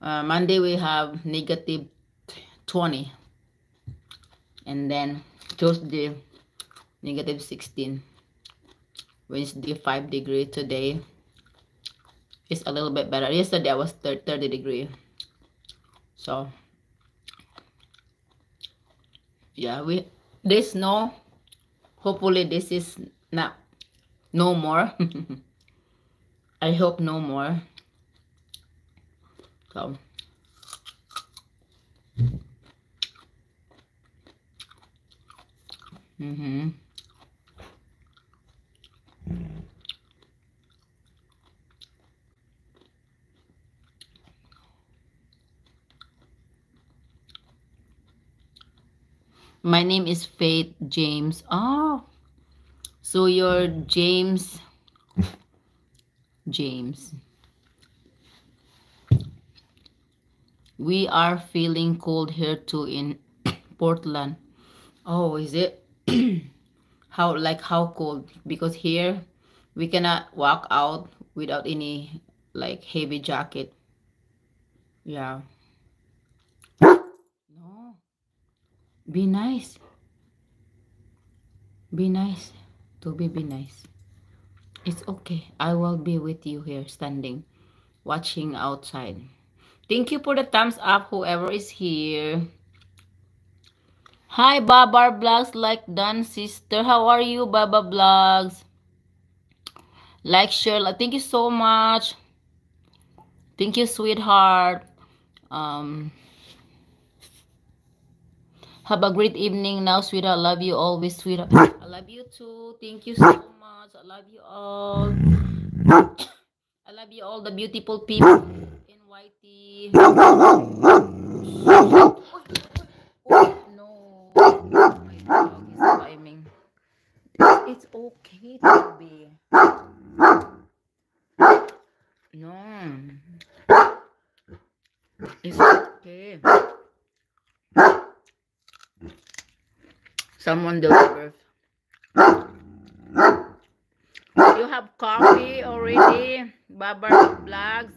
Monday we have negative 20, and then Tuesday negative 16. Wednesday 5 degree. Today is a little bit better. Yesterday I was 30 degree. So yeah, there's no, hopefully this is not no more. I hope no more. So my name is Faith James. Oh, so you're James. We are feeling cold here too in Portland. Oh, is it? How cold? Because here we cannot walk out without any like heavy jacket. Yeah. No. Be nice. Be nice. Toby, be nice. It's okay. I will be with you here standing, watching outside. Thank you for the thumbs up, whoever is here. Hi, Babar Vlogs, like done, sister. How are you, Baba Vlogs? Like, share. Thank you so much. Thank you, sweetheart. Have a great evening now, sweetheart. I love you always, sweetheart. I love you too. Thank you so much. I love you all. I love you all, the beautiful people in YT. Oh, no. My dog is climbing. It's okay to be. No. It's okay. Someone delivered. You have coffee already, Babar Vlogs?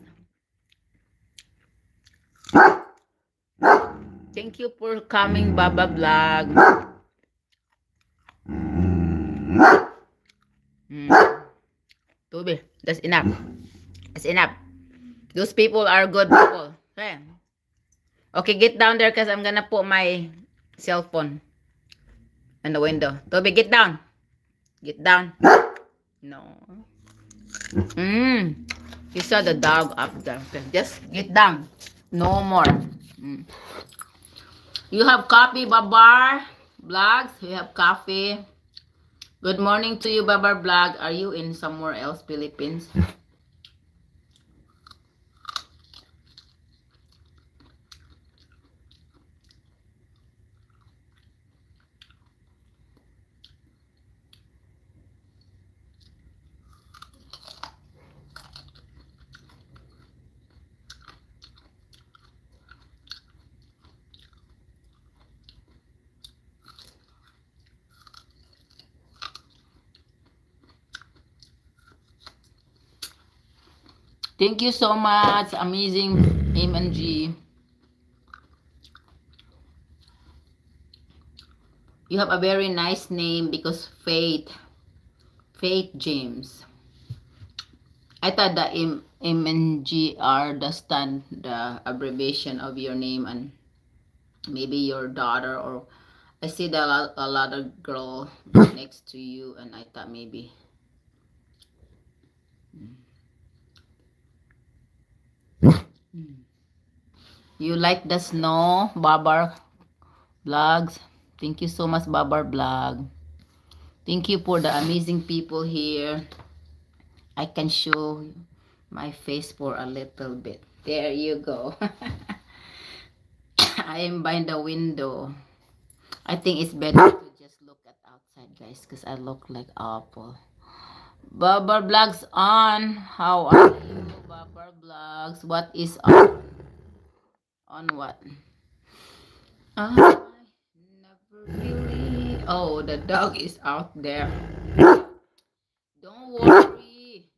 Thank you for coming, Baba Vlog. Toby, that's enough. That's enough. Those people are good people. Okay, okay, get down there because I'm gonna put my cell phone in the window. Toby, get down. Get down. No. You saw the dog up there. Okay, just get down. No more. You have coffee, Babar Vlogs? You have coffee. Good morning to you, Babar Vlog. Are you in somewhere else, Philippines? Thank you so much. Amazing MNG. You have a very nice name because Faith James. I thought the MNG are the abbreviation of your name and maybe your daughter, or I see that a lot of girl next to you and I thought maybe. You like the snow, Babar Vlogs? Thank you so much, Babar Vlog. Thank you for the amazing people here. I can show my face for a little bit. There you go. I am by the window. I think it's better to just look at outside, guys, because I look like awful. Babar Vlogs on. How are you, Babar Vlogs? What is on? On what? I never really. Oh, the dog is out there. Don't worry.